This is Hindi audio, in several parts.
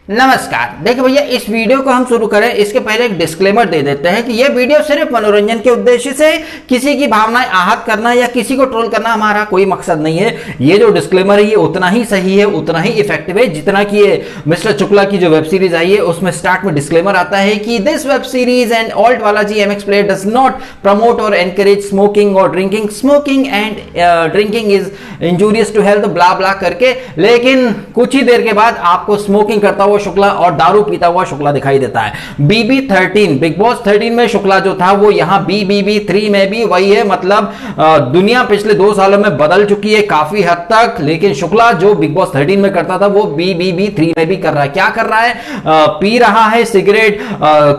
नमस्कार। देखिए भैया, इस वीडियो को हम शुरू करें इसके पहले एक डिस्क्लेमर दे देते हैं कि यह वीडियो सिर्फ मनोरंजन के उद्देश्य से किसी की भावनाएं आहत करना या किसी को ट्रोल करना हमारा कोई मकसद नहीं है। ये जो डिस्क्लेमर है ये उतना ही सही है, उतना ही इफेक्टिव है जितना कि ये मिस्टर शुक्ला की जो वेब सीरीज आई है उसमें स्टार्ट में डिस्क्लेमर आता है कि this web series and ALT Balaji MX player does not promote और एनकरेज स्मोकिंग और drinking. Smoking and drinking is injurious to health blah blah करके, लेकिन कुछ ही देर के बाद आपको स्मोकिंग करता हुआ शुक्ला और दारू पीता हुआ शुक्ला दिखाई देता है। BB13 बिग बॉस 13 में शुक्ला जो था वो यहां BBB3 में भी वही है। मतलब दुनिया पिछले 2 सालों में बदल चुकी है काफी हद तक, लेकिन शुक्ला जो बिग बॉस 13 में करता था वो BBB3 में भी कर रहा है। क्या कर रहा है? पी रहा है सिगरेट,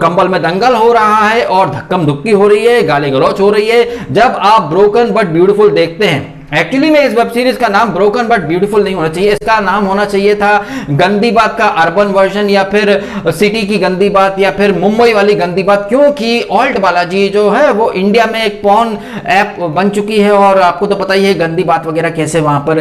कंबल में दंगल हो रहा है और धक्कम धुक्की हो रही है, गाली गलौच हो रही है। जब आप ब्रोकन बट ब्यूटीफुल देखते हैं, एक्चुअली में इस वेब सीरीज का नाम ब्रोकन बट ब्यूटीफुल नहीं होना चाहिए, इसका नाम होना चाहिए था गंदी बात का अर्बन वर्जन, या फिर सिटी की गंदी बात, या फिर मुंबई वाली गंदी बात। क्योंकि ऑल्ट बालाजी जो है वो इंडिया में एक पॉर्न ऐप बन चुकी है और आपको तो पता ही है गंदी बात वगैरह कैसे वहां पर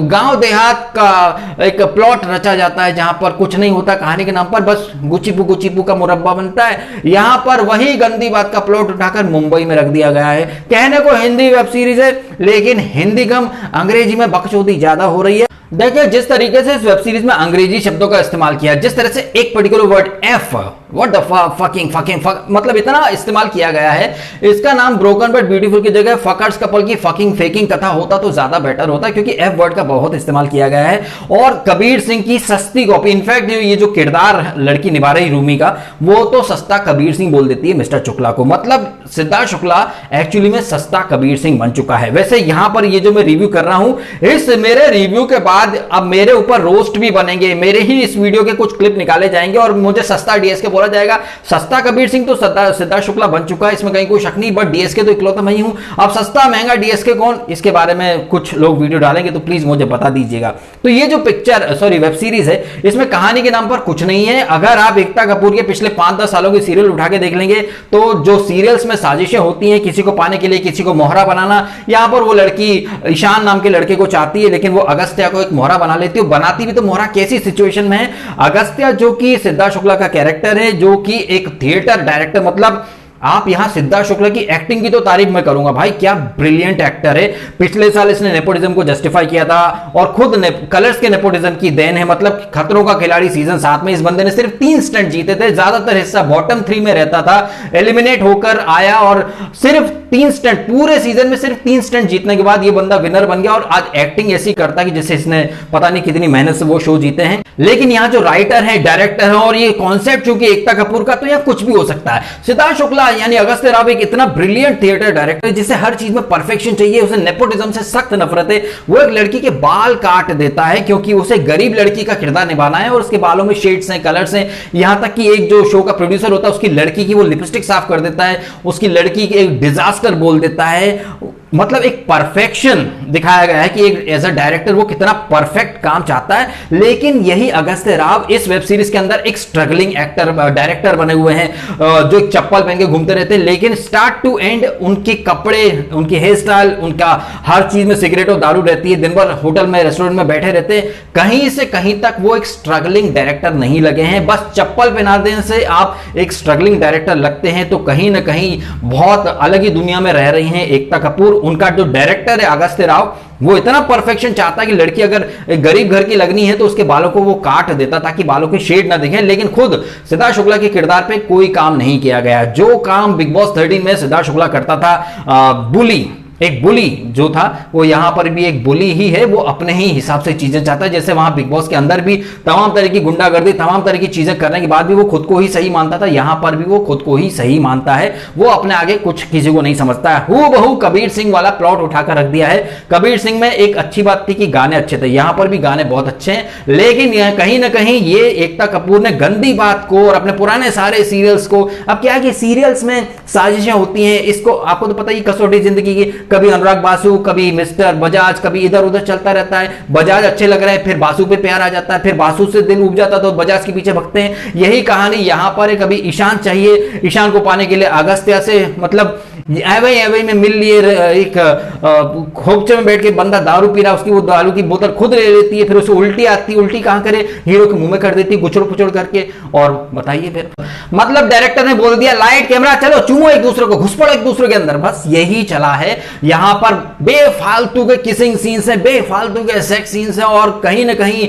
गांव देहात का एक प्लॉट रचा जाता है जहां पर कुछ नहीं होता, कहानी के नाम पर बस गुचिपू का मुरब्बा बनता है। यहां पर वही गंदी बात का प्लॉट उठाकर मुंबई में रख दिया गया है। कहने को हिंदी वेब सीरीज है, लेकिन हिंदी कम अंग्रेजी में बकचोदी ज्यादा हो रही है। देखिए जिस तरीके से इस वेब सीरीज में अंग्रेजी शब्दों का इस्तेमाल किया, जिस तरह से एक particular word F, what the fucking मतलब इतना इस्तेमाल किया गया है। इसका नाम ब्रोकन बट ब्यूटीफुल की जगह फकर्स कपल की फकिंग फेकिंग कथा होता तो ज्यादा बेटर होता, क्योंकि एफ वर्ड का बहुत इस्तेमाल किया गया है। और कबीर सिंह की सस्ती कॉपी, इनफैक्ट ये जो किरदार लड़की निभा रही रूमी का, वो तो सस्ता कबीर सिंह बोल देती है मिस्टर शुक्ला को। मतलब सिद्धार्थ शुक्ला एक्चुअली में सस्ता कबीर सिंह बन चुका है। वैसे यहां पर ये जो मैं रिव्यू कर रहा हूं, इस मेरे रिव्यू के बाद अब मेरे ऊपर रोस्ट भी बनेंगे, मेरे ही इस वीडियो के कुछ क्लिप निकाले जाएंगे और मुझे सस्ता डीएसके बोला जाएगा। सस्ता कबीर सिंह तो सिद्धार्थ शुक्ला बन चुका है, इसमें कहीं कोई शक नहीं, बट डीएसके तो इकलौता मैं ही हूं। अब सस्ता महंगा डीएसके कौन, इसके बारे में कुछ लोग वीडियो डालेंगे तो प्लीज मुझे बता दीजिएगा। तो ये जो वेब सीरीज है, इसमें कहानी के नाम पर कुछ नहीं है। अगर आप एकता कपूर के पिछले 5-10 सालों के सीरियल उठा के देख लेंगे तो जो सीरियल्स में साजिशें होती हैं किसी को पाने के लिए, किसी को मोहरा बनाना, यहां पर वो लड़की ईशान नाम के लड़के को चाहती है, लेकिन वो अगस्त्या को एक मोहरा बना लेती है। बनाती भी तो मोहरा कैसी सिचुएशन में है? अगस्त्या जो कि सिद्धार्थ शुक्ला का कैरेक्टर है, जो कि एक थिएटर डायरेक्टर, मतलब आप यहां सिद्धार्थ शुक्ला की एक्टिंग की तो तारीफ मैं करूंगा, भाई क्या ब्रिलियंट एक्टर है। पिछले साल इसने नेपोटिज्म को जस्टिफाई किया था और खुद कलर्स के नेपोटिज्म की देन है। मतलब खतरों का खिलाड़ी सीजन 7 में इस बंदे ने सिर्फ 3 स्टंट जीते थे, ज्यादातर हिस्सा बॉटम 3 में रहता था, एलिमिनेट होकर आया और सिर्फ 3 स्टंट, पूरे सीजन में सिर्फ 3 स्टंट जीतने के बाद ये बंदा विनर बन गया और आज एक्टिंग ऐसी करता है कि जैसे इसने पता नहीं कितनी मेहनत से वो शो जीते हैं। लेकिन यहां जो राइटर है, डायरेक्टर है और ये कॉन्सेप्ट चूंकि एकता कपूर का, तो यह कुछ भी हो सकता है। सिद्धार्थ शुक्ला यानी अगस्त्य राव एक इतना ब्रिलियंट थिएटर डायरेक्टर जिसे हर चीज में परफेक्शन चाहिए, उसे नेपोटिज्म से सख्त नफरत है। वो एक लड़की के बाल काट देता है क्योंकि उसे गरीब लड़की का किरदार निभाना है और उसके बालों में शेड्स हैं, कलर्स हैं। यहां तक कि एक जो शो का प्रोड्यूसर होता है उसकी लड़की की वो लिपस्टिक साफ कर देता है, उसकी लड़की की एक डिजास्टर बोल देता है। मतलब एक परफेक्शन दिखाया गया है कि एक एज अ डायरेक्टर वो कितना परफेक्ट काम चाहता है। लेकिन यही अगस्त्य राव इस वेब सीरीज के अंदर एक स्ट्रगलिंग एक्टर डायरेक्टर बने हुए हैं, जो एक चप्पल पहन के घूमते रहते हैं, लेकिन स्टार्ट टू एंड उनके कपड़े, उनकी हेयर स्टाइल, उनका हर चीज में सिगरेट और दारू रहती है, दिन भर होटल में रेस्टोरेंट में बैठे रहते हैं। कहीं से कहीं तक वो एक स्ट्रगलिंग डायरेक्टर नहीं लगे हैं। बस चप्पल पहना देने से आप एक स्ट्रगलिंग डायरेक्टर लगते हैं, तो कहीं ना कहीं बहुत अलग ही दुनिया में रह रही हैं एकता कपूर। उनका जो डायरेक्टर है अगस्त्य राव, वो इतना परफेक्शन चाहता है कि लड़की अगर गरीब घर की लगनी है तो उसके बालों को वो काट देता ताकि बालों के शेड ना दिखें। लेकिन खुद सिद्धार्थ शुक्ला के किरदार पे कोई काम नहीं किया गया। जो काम बिग बॉस 13 में सिद्धार्थ शुक्ला करता था, बुली, एक बुली जो था, वो यहां पर भी एक बुली ही है। वो अपने ही हिसाब से चीजें चाहता है, जैसे वहां बिग बॉस के अंदर भी तमाम तरह की गुंडागर्दी, तमाम तरह की चीजें करने के बाद भी वो खुद को ही सही मानता था। यहां पर भी वो खुद को ही सही मानता है, वो अपने आगे कुछ किसी को नहीं समझता है। हूबहू कबीर सिंह वाला प्लॉट उठाकर रख दिया है। कबीर सिंह में एक अच्छी बात थी कि गाने अच्छे थे, यहां पर भी गाने बहुत अच्छे हैं, लेकिन कहीं ना कहीं ये एकता कपूर ने गंदी बात को और अपने पुराने सारे सीरियल्स को, अब क्या है कि सीरियल्स में साजिशें होती हैं, इसको आपको तो पता ही, कसौटी जिंदगी की, कभी अनुराग बासु, कभी मिस्टर बजाज, कभी इधर उधर चलता रहता है। बजाज अच्छे लग रहे हैं, फिर बासु पे प्यार आ जाता है, फिर बासु से दिल उब जाता है तो बजाज के पीछे भगते हैं। यही कहानी यहां पर है। कभी ईशान चाहिए, ईशान को पाने के लिए अगस्त्या से मतलब एवई में मिल लिए एक खोपचे में बैठ के बंदा दारू पी रहा, उसकी वो दारू की बोतल खुद ले लेती है, फिर उसे उल्टी आती है, उल्टी कहां करे, हीरो के मुंह में कर देती है गुचड़ पुचड़ करके। और बताइए फिर, मतलब डायरेक्टर ने बोल दिया लाइट कैमरा चलो चूमो एक दूसरे को, घुस पड़ो एक दूसरे के अंदर, बस यही चला है। यहां पर बेफालतू के किसिंग सीन्स है, बेफालतू के सेक्स सीन्स है, और कहीं ना कहीं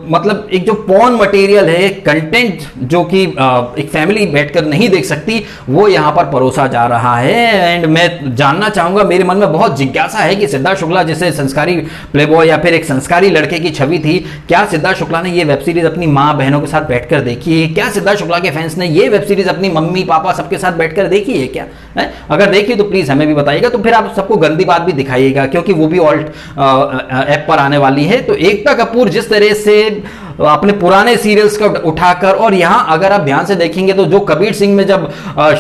मतलब एक जो पॉर्न मटेरियल है, कंटेंट जो कि एक फैमिली बैठकर नहीं देख सकती, वो यहां पर परोसा जा रहा है। एंड मैं जानना चाहूंगा, मेरे मन में बहुत जिज्ञासा है कि सिद्धार्थ शुक्ला जैसे संस्कारी प्लेबॉय या फिर एक संस्कारी लड़के की छवि थी, क्या सिद्धार्थ शुक्ला ने ये वेब सीरीज अपनी माँ बहनों के साथ बैठकर देखी है? क्या सिद्धार्थ शुक्ला के फैंस ने ये वेब सीरीज अपनी मम्मी पापा सबके साथ बैठकर देखी है क्या? है? अगर देखी तो प्लीज हमें भी बताइएगा, तो फिर आप सबको गंदी बात भी दिखाइएगा, क्योंकि वो भी ऑल्ट ऐप पर आने वाली है। तो एकता कपूर जिस तरह से अपने पुराने सीरियल्स को उठाकर, और यहां अगर आप ध्यान से देखेंगे तो जो कबीर सिंह में जब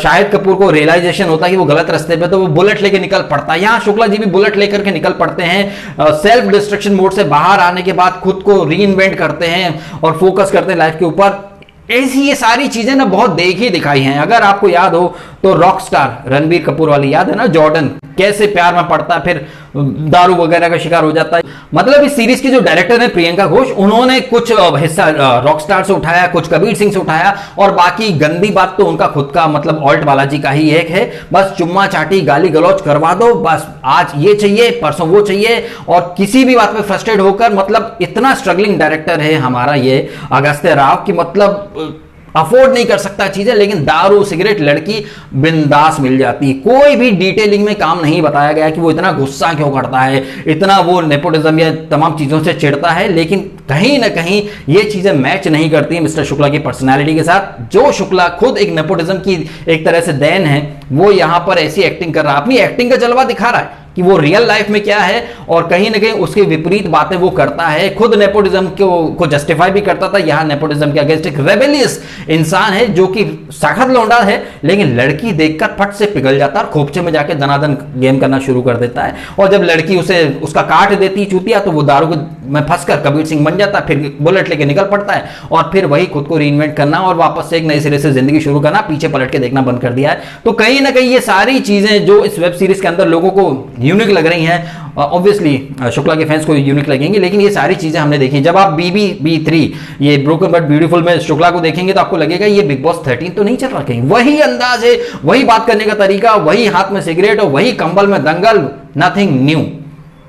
शाहिद कपूर को रियलाइजेशन होता है कि वो गलत रास्ते पे, तो वो बुलेट लेके निकल पड़ता है। यहां शुक्ला जी भी बुलेट लेकर के निकल पड़ते हैं, सेल्फ डिस्ट्रक्शन मोड से बाहर आने के बाद खुद को रीइन्वेंट करते हैं और फोकस करते हैं लाइफ के ऊपर। ऐसी ये सारी चीजें ना बहुत देखी दिखाई हैं। अगर आपको याद हो तो रॉक स्टार रणबीर कपूर वाली याद है ना, जॉर्डन कैसे प्यार में पड़ता है, फिर दारू वगैरह का शिकार हो जाता है। मतलब इस सीरीज की जो डायरेक्टर है प्रियंका घोष, उन्होंने कुछ हिस्सा रॉक स्टार से उठाया, कुछ कबीर सिंह से उठाया, और बाकी गंदी बात तो उनका खुद का मतलब ऑल्ट बालाजी का ही एक है। बस चुम्मा चाटी गाली गलौज करवा दो, बस आज ये चाहिए परसों वो चाहिए, और किसी भी बात पे फ्रस्ट्रेट होकर, मतलब इतना स्ट्रगलिंग डायरेक्टर है हमारा ये अगस्त्य राव की, मतलब अफोर्ड नहीं कर सकता चीजें, लेकिन दारू सिगरेट लड़की बिंदास मिल जाती है। कोई भी डिटेलिंग में काम नहीं बताया गया कि वो इतना गुस्सा क्यों करता है, इतना वो नेपोटिज्म या तमाम चीजों से चिढ़ता है, लेकिन कहीं ना कहीं ये चीजें मैच नहीं करती मिस्टर शुक्ला की पर्सनालिटी के साथ। जो शुक्ला खुद एक नेपोटिज्म की एक तरह से देन है, वो यहां पर ऐसी एक्टिंग कर रहा है, अपनी एक्टिंग का जलवा दिखा रहा है कि वो रियल लाइफ में क्या है, और कहीं ना कहीं उसके विपरीत बातें वो करता है। खुद नेपोटिज्म को जस्टिफाई भी करता था, यहां नेपोटिज्म के अगेंस्ट एक रेबेलियस इंसान है जो कि सखत लौंडा है, लेकिन लड़की देखकर फट से पिघल जाता है और खोपचे में जाके दनादन गेम करना शुरू कर देता है। और जब लड़की उसे उसका काट देती चूतिया, तो वो दारू में फंसकर कबीर सिंह बन जाता है, फिर बुलेट लेके निकल पड़ता है, और फिर वही खुद को रीइन्वेंट करना और वापस से एक नए सिरे से जिंदगी शुरू करना, पीछे पलट के देखना बंद कर दिया है। तो कहीं ना कहीं ये सारी चीजें जो इस वेब सीरीज के अंदर लोगों को यूनिक लग रही हैं, ऑब्वियसली शुक्ला के फैंस को यूनिक लगेंगी, लेकिन ये सारी चीजें हमने देखी। जब आप BB3 ये ब्रोकन बट ब्यूटीफुल में शुक्ला को देखेंगे तो आपको लगेगा ये बिग बॉस 13 तो नहीं चल रहा कहीं। वही अंदाज है, वही बात करने का तरीका, वही हाथ में सिगरेट और वही कंबल में दंगल, नथिंग न्यू।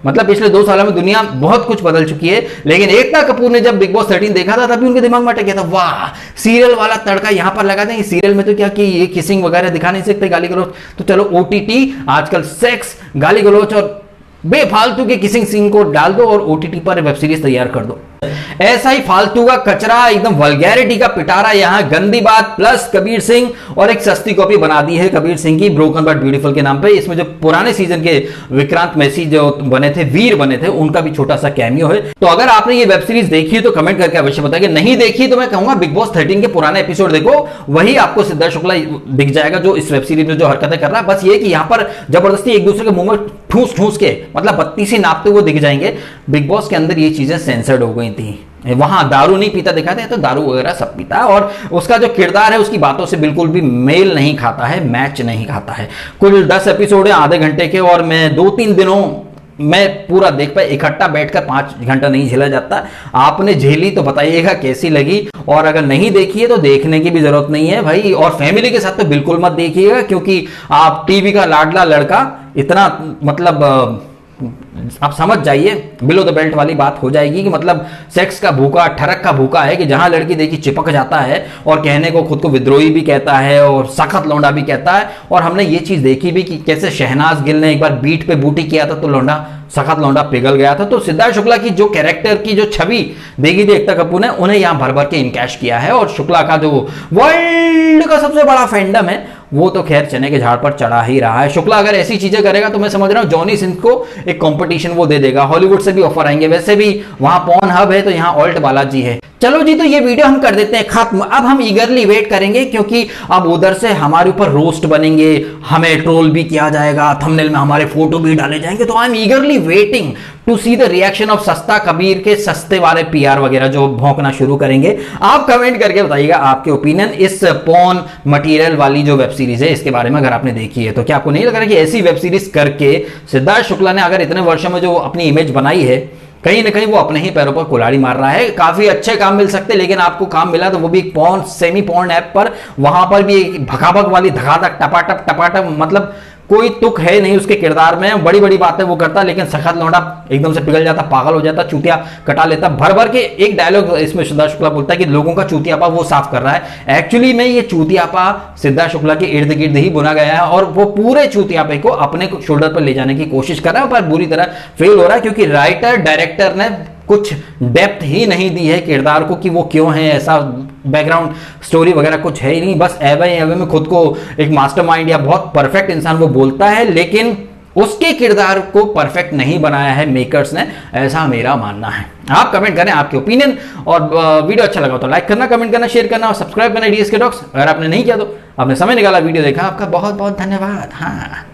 मतलब पिछले 2 सालों में दुनिया बहुत कुछ बदल चुकी है, लेकिन एकता कपूर ने जब बिग बॉस 13 देखा था तभी उनके दिमाग में अटक गया था, वाह सीरियल वाला तड़का यहां पर लगा दें। सीरियल में तो क्या कि ये किसिंग वगैरह दिखा नहीं सकते, गाली गलौज, तो चलो OTT आजकल सेक्स गाली गलौज और बेफालतू के किसिंग सीन को डाल दो और OTT पर वेब सीरीज तैयार कर दो। ऐसा ही फालतू का कचरा, एकदम वल्गैरिटी का पिटारा, यहां गंदी बात प्लस कबीर सिंह, और एक सस्ती कॉपी बना दी है कबीर सिंह की ब्रोकन बट ब्यूटीफुल के नाम पे। इसमें जो पुराने सीजन के विक्रांत मैसी जो बने थे, वीर बने थे, उनका भी छोटा सा कैमियो है। तो अगर आपने ये वेब सीरीज देखी है तो कमेंट करके अवश्य बताइए, नहीं देखी तो मैं कहूंगा बिग बॉस 13 के पुराने एपिसोड देखो, वही आपको सिद्धार्थ शुक्ला दिख जाएगा जो इस वेब सीरीज में जो हरकतें कर रहा है। बस ये कि यहां पर जबरदस्ती एक दूसरे के मुंह में ठूस ठूस के, मतलब बत्ती से नापते हुए दिख जाएंगे। बिग बॉस के अंदर ये चीजें सेंसर्ड हो गई थी। वहां दारू नहीं पीता दिखाते हैं, तो दारू वगैरह सब पीता है, और उसका जो किरदार है उसकी बातों से बिल्कुल भी मेल नहीं खाता है, मैच नहीं खाता है। कुल 10 एपिसोड है आधे घंटे के, और मैं 2-3 दिनों मैं पूरा देख पाया, इकट्ठा बैठकर 5 घंटा नहीं झेला जाता। आपने झेली तो बताइएगा कैसी लगी, और अगर नहीं देखी है तो देखने की भी जरूरत नहीं है भाई। और फैमिली के साथ तो बिल्कुल मत देखिएगा, क्योंकि आप टीवी का लाडला लड़का इतना, मतलब आप समझ जाइए बिलो द बेल्ट वाली बात हो जाएगी कि मतलब सेक्स का भूखा, ठरक का भूखा है, कि जहां लड़की देखी चिपक जाता है और कहने को खुद को विद्रोही भी कहता है और सखत लौंडा भी कहता है। और हमने ये चीज देखी भी कि कैसे शहनाज गिल ने एक बार बीट पे बूटी किया था तो लौंडा, सखत लौंडा पिघल गया था। तो सिद्धार्थ शुक्ला की जो कैरेक्टर की जो छवि देखी थी एकता कपूर ने, उन्हें यहां भर भर के इनकैश किया है। और शुक्ला का जो वर्ल्ड का सबसे बड़ा फैंडम है वो तो खैर चने के झाड़ पर चढ़ा ही रहा है। शुक्ला अगर ऐसी चीजें करेगा तो मैं समझ रहा हूं जॉनी सिंह को एक कंपटीशन वो दे देगा, हॉलीवुड से भी ऑफर आएंगे। वैसे भी वहां पॉर्न हब है तो यहाँ ऑल्ट बालाजी है। चलो जी, तो ये वीडियो हम कर देते हैं खत्म। अब हम ईगरली वेट करेंगे, क्योंकि अब उधर से हमारे ऊपर रोस्ट बनेंगे, हमें ट्रोल भी किया जाएगा, थंबनेल में हमारे फोटो भी डाले जाएंगे। तो I am eagerly waiting to see the reaction of सस्ता कबीर के सस्ते वाले PR वगैरह जो भौंकना शुरू करेंगे। आप कमेंट करके बताइएगा आपके ओपिनियन इस पॉर्न मटेरियल वाली जो वेब सीरीज है इसके बारे में अगर आपने देखी है तो। क्या आपको नहीं लग रहा कि ऐसी वेब सीरीज करके सिद्धार्थ शुक्ला ने अगर इतने वर्षों में जो अपनी इमेज बनाई है, कहीं ना कहीं वो अपने ही पैरों पर कुल्हाड़ी मार रहा है। काफी अच्छे काम मिल सकते, लेकिन आपको काम मिला तो वो भी एक पॉर्न, सेमी पॉर्न ऐप पर। वहां पर भी एक भगाभग वाली धगाधक टपाटप टपाटप, मतलब कोई तुक है नहीं उसके किरदार में। बड़ी बड़ी बातें वो करता, लेकिन सखत लौंडा एकदम से पिघल जाता, पागल हो जाता, चूतिया कटा लेता। भर भर के एक डायलॉग इसमें सिद्धार्थ शुक्ला बोलता है कि लोगों का चूतियापा वो साफ कर रहा है। एक्चुअली में ये चूतियापा सिद्धार्थ शुक्ला के इर्द गिर्द ही बुना गया है और वो पूरे चूतियापे को अपने शोल्डर पर ले जाने की कोशिश कर रहा है, पर बुरी तरह फेल हो रहा है, क्योंकि राइटर डायरेक्टर ने कुछ डेप्थ ही नहीं दी है किरदार को कि वो क्यों है ऐसा, बैकग्राउंड स्टोरी वगैरह कुछ है ही नहीं। बस एवे में खुद को एक मास्टरमाइंड या बहुत परफेक्ट इंसान वो बोलता है, लेकिन उसके किरदार को परफेक्ट नहीं बनाया है मेकर्स ने, ऐसा मेरा मानना है। आप कमेंट करें आपके ओपिनियन, और वीडियो अच्छा लगा तो लाइक करना, कमेंट करना, शेयर करना और सब्सक्राइब करना डीएसके टॉक्स। अगर आपने नहीं किया तो आपने समय निकाला, वीडियो देखा, आपका बहुत बहुत धन्यवाद। हाँ।